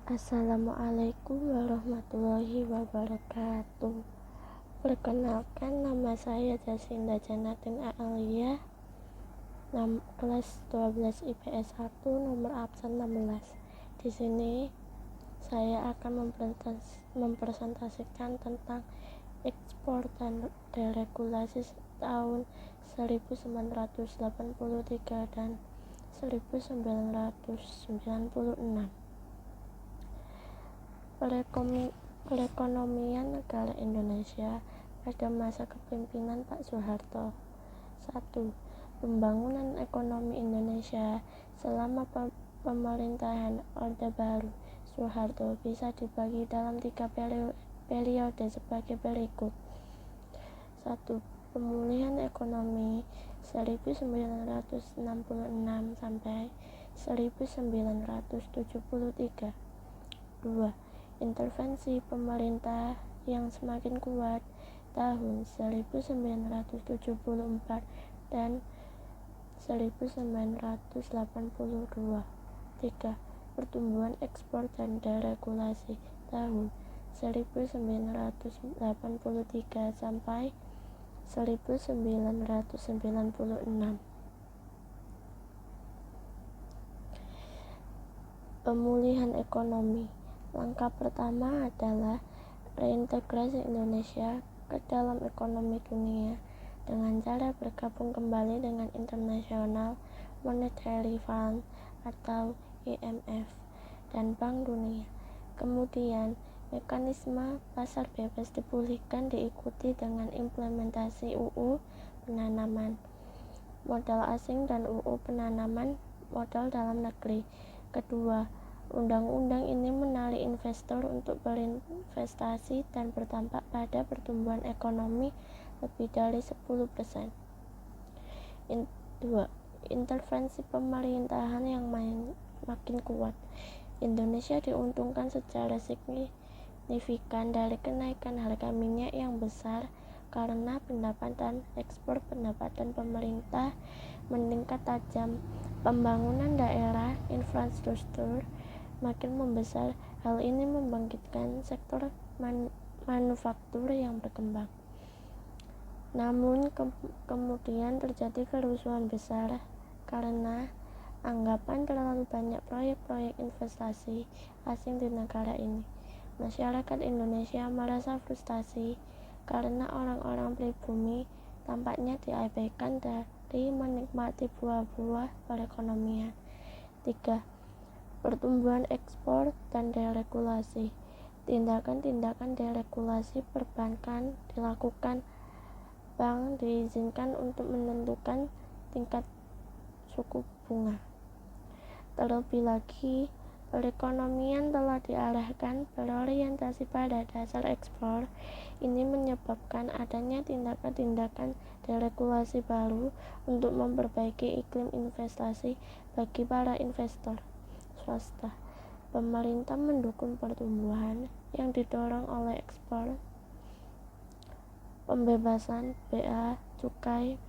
Assalamualaikum warahmatullahi wabarakatuh. Perkenalkan, nama saya Jasinda Janatin Aalia, kelas 12 IPS 1, nomor absen 16. Di sini saya akan mempresentasikan tentang ekspor dan deregulasi tahun 1983 dan 1996. Perekonomian negara Indonesia pada masa kepemimpinan Pak Soeharto. 1. Pembangunan ekonomi Indonesia selama pemerintahan Orde Baru Soeharto bisa dibagi dalam 3 periode sebagai berikut. 1. Pemulihan ekonomi 1966 sampai 1973. 2. Intervensi pemerintah yang semakin kuat tahun 1974 dan 1982. 3. Pertumbuhan ekspor dan deregulasi tahun 1983 sampai 1996. Pemulihan ekonomi. Langkah pertama adalah reintegrasi Indonesia ke dalam ekonomi dunia dengan cara bergabung kembali dengan International Monetary Fund atau IMF dan Bank Dunia. Kemudian, mekanisme pasar bebas dipulihkan diikuti dengan implementasi UU penanaman modal asing dan UU penanaman modal dalam negeri. Kedua, undang-undang ini menarik investor untuk berinvestasi dan berdampak pada pertumbuhan ekonomi lebih dari 10%. 2. Intervensi pemerintahan yang makin kuat. Indonesia diuntungkan secara signifikan dari kenaikan harga minyak yang besar karena pendapatan pemerintah meningkat tajam. Pembangunan daerah infrastruktur makin membesar. Hal ini membangkitkan sektor manufaktur yang berkembang. Namun kemudian terjadi kerusuhan besar karena anggapan terlalu banyak proyek-proyek investasi asing di negara ini. Masyarakat Indonesia merasa frustasi karena orang-orang pribumi tampaknya diabaikan dari menikmati buah-buah perekonomian. 3. Pertumbuhan ekspor dan deregulasi. Tindakan-tindakan deregulasi perbankan dilakukan. Bank diizinkan untuk menentukan tingkat suku bunga. Terlebih lagi, perekonomian telah diarahkan berorientasi pada dasar ekspor. Ini menyebabkan adanya tindakan-tindakan deregulasi baru untuk memperbaiki iklim investasi bagi para investor swasta. Pemerintah mendukung pertumbuhan yang didorong oleh ekspor, pembebasan bea cukai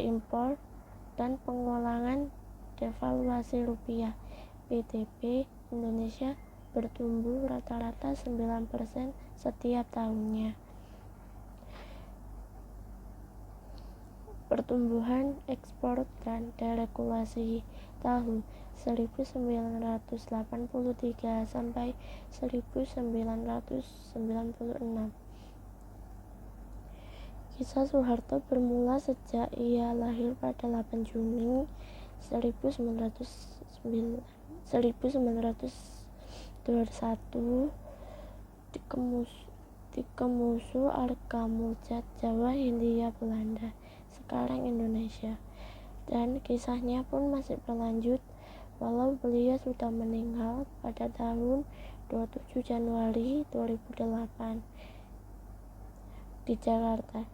impor, dan pengulangan devaluasi rupiah. PDB Indonesia bertumbuh rata-rata 9% setiap tahunnya. Pertumbuhan ekspor dan deregulasi tahun 1983 sampai 1996. Kisah Soeharto bermula sejak ia lahir pada 8 Juni 1921 di Kemusu Argamujat, Jawa, Hindia Belanda, sekarang Indonesia. Dan kisahnya pun masih berlanjut walau beliau sudah meninggal pada tahun 27 Januari 2008 di Jakarta.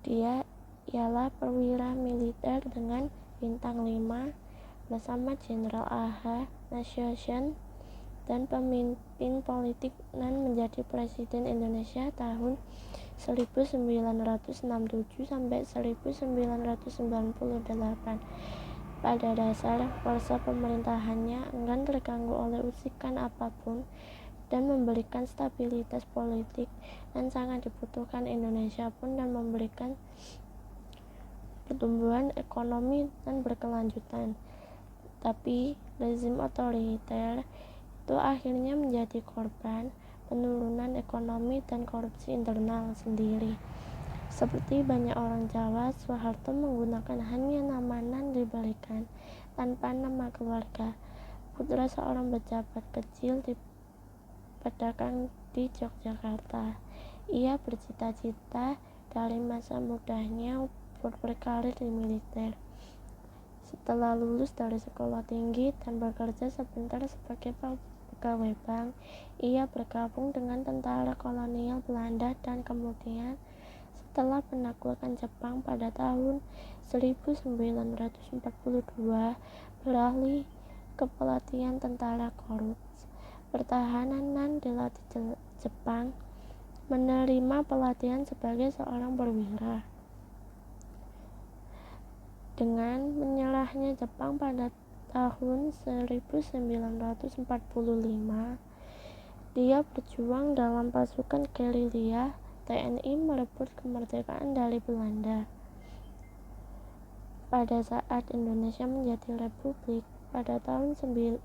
Dia ialah perwira militer dengan bintang 5 bersama Jenderal A.H. Nasution dan pemimpin politik dan menjadi Presiden Indonesia tahun 1967 sampai 1998. Pada dasar masa pemerintahannya enggan terganggu oleh usikan apapun dan memberikan stabilitas politik yang sangat dibutuhkan Indonesia pun, dan memberikan pertumbuhan ekonomi dan berkelanjutan. Tapi rezim otoriter itu akhirnya menjadi korban penurunan ekonomi dan korupsi internal sendiri. Seperti banyak orang Jawa, Soeharto menggunakan hanya nama nan diberikan tanpa nama keluarga. Putra seorang pejabat kecil di pedagang di Yogyakarta. Ia bercita-cita dari masa mudanya berkarir di militer. Setelah lulus dari sekolah tinggi dan bekerja sebentar sebagai pegawai bank, ia bergabung dengan tentara kolonial Belanda dan kemudian setelah penaklukan Jepang pada tahun 1942 beralih ke pelatihan tentara korps pertahanan dan dilatih Jepang, menerima pelatihan sebagai seorang perwira. Dengan menyerahnya Jepang pada tahun 1945, dia berjuang dalam pasukan gerilya TNI merebut kemerdekaan dari Belanda. Pada saat Indonesia menjadi republik pada tahun 1950,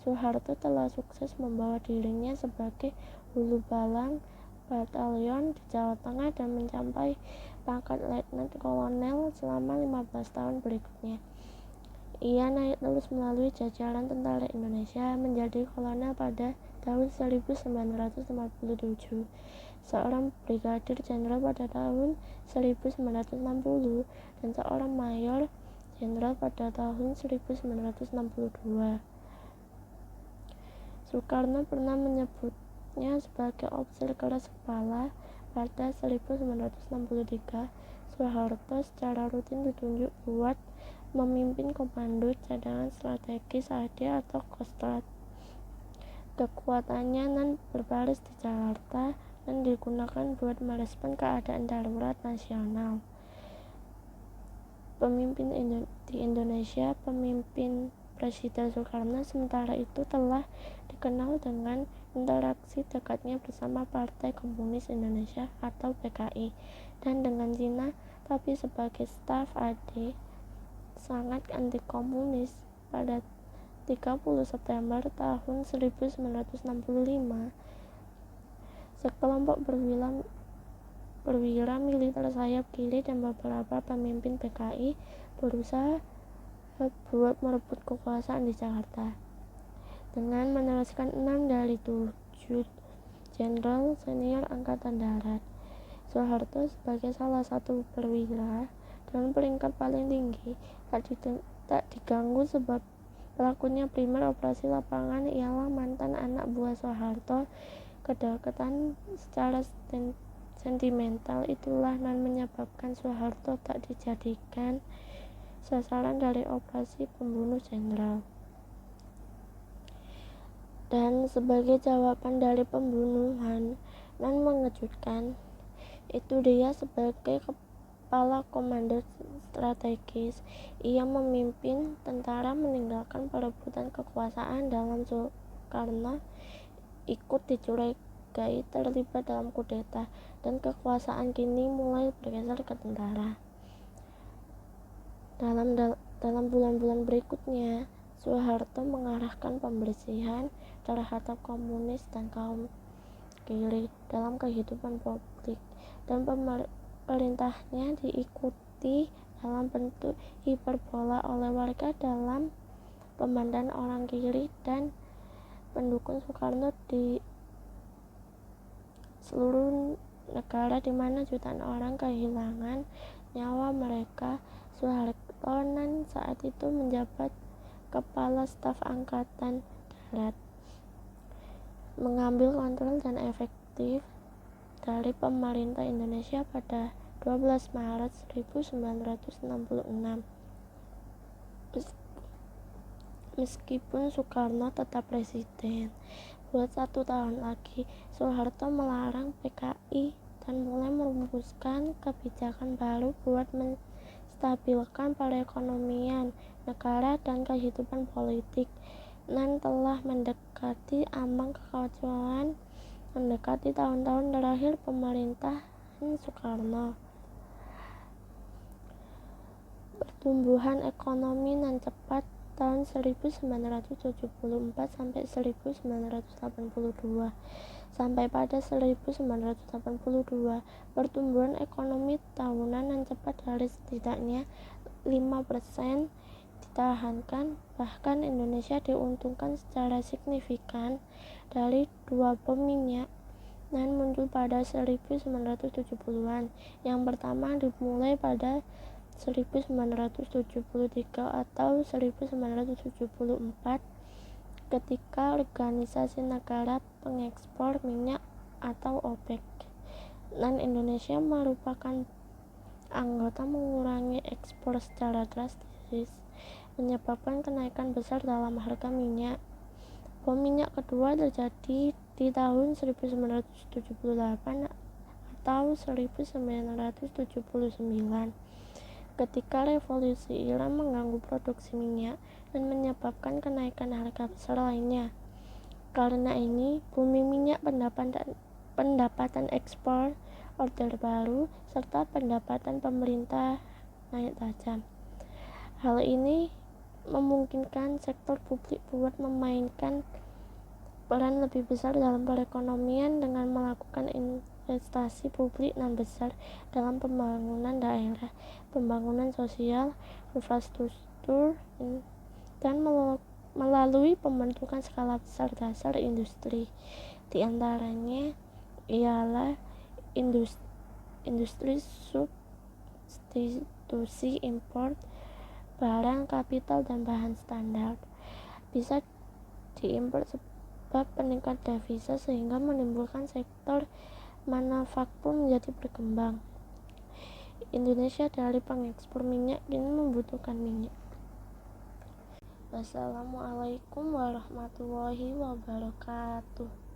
Soeharto telah sukses membawa dirinya sebagai hulu balang batalion di Jawa Tengah dan mencapai pangkat letnan kolonel selama 15 tahun berikutnya. Ia naik terus melalui jajaran tentara Indonesia menjadi kolonel pada tahun 1957, seorang brigadir jenderal pada tahun 1960, dan seorang mayor jenderal pada tahun 1962. Soekarno pernah menyebutnya sebagai officer keras kepala. Pada 1963, Soeharto secara rutin ditunjuk buat memimpin Komando Cadangan Strategis AD atau Kostrad. Kekuatannya nan berbaris di Jakarta dan digunakan buat merespon keadaan darurat nasional. Pemimpin di Indonesia, pemimpin Presiden Soekarno sementara itu telah dikenal dengan interaksi dekatnya bersama Partai Komunis Indonesia atau PKI dan dengan Cina, tapi sebagai staf AD sangat anti komunis. Pada 30 September tahun 1965, sekelompok perwira militer sayap kiri dan beberapa pemimpin PKI berusaha buat merebut kekuasaan di Jakarta dengan meneruskan 6 dari 7 jenderal senior angkatan darat. Soeharto sebagai salah satu perwira dengan peringkat paling tinggi tak diganggu, sebab pelakunya primer operasi lapangan ialah mantan anak buah Soeharto. Kedekatan secara sentimental itulah yang menyebabkan Soeharto tak dijadikan sasaran dari operasi pembunuh jenderal. Dan sebagai jawaban dari pembunuhan yang mengejutkan itu, dia sebagai kepala komando strategis, ia memimpin tentara meninggalkan perebutan kekuasaan dalam. Soekarno ikut dicurigai terlibat dalam kudeta dan kekuasaan kini mulai bergeser ke tentara. Dalam bulan-bulan berikutnya, Soeharto mengarahkan pembersihan terhadap komunis dan kaum kiri dalam kehidupan publik, dan pemerintahnya diikuti dalam bentuk hiperbola oleh warga dalam pemandang orang kiri dan pendukung Soekarno di seluruh negara, di mana jutaan orang kehilangan nyawa mereka. Soeharto saat itu menjabat kepala staf angkatan darat, mengambil kontrol dan efektif dari pemerintah Indonesia pada 12 Maret 1966. Meskipun Soekarno tetap presiden buat 1 tahun lagi, Soeharto melarang PKI dan mulai merumuskan kebijakan baru buat menstabilkan perekonomian negara dan kehidupan politik, dan telah mendekati ambang kekacauan mendekati tahun-tahun terakhir pemerintahan Soekarno. Pertumbuhan ekonomi nan cepat tahun 1974 sampai 1982. Sampai pada 1982, pertumbuhan ekonomi tahunan yang cepat dari setidaknya 5% ditahankan. Bahkan Indonesia diuntungkan secara signifikan dari dua bom minyak yang muncul pada 1970-an. Yang pertama dimulai pada 1973 atau 1974 ketika Organisasi Negara Pengekspor Minyak atau OPEC, dan Indonesia merupakan anggota, mengurangi ekspor secara drastis, menyebabkan kenaikan besar dalam harga minyak. Bom minyak kedua terjadi di tahun 1978 atau 1979 ketika revolusi Iran mengganggu produksi minyak dan menyebabkan kenaikan harga besar lainnya. Karena ini, bumi minyak, pendapatan ekspor, order baru, serta pendapatan pemerintah naik tajam. Hal ini memungkinkan sektor publik buat memainkan peran lebih besar dalam perekonomian dengan melakukan investasi publik yang besar dalam pembangunan daerah, pembangunan sosial, infrastruktur, dan melalui pembentukan skala besar dasar industri. Di antaranya ialah industri substitusi impor barang, kapital, dan bahan standar. Bisa diimpor sebab peningkat devisa sehingga menimbulkan sektor manufaktur menjadi berkembang. Indonesia dari pengekspor minyak kini membutuhkan minyak. Wassalamualaikum warahmatullahi wabarakatuh.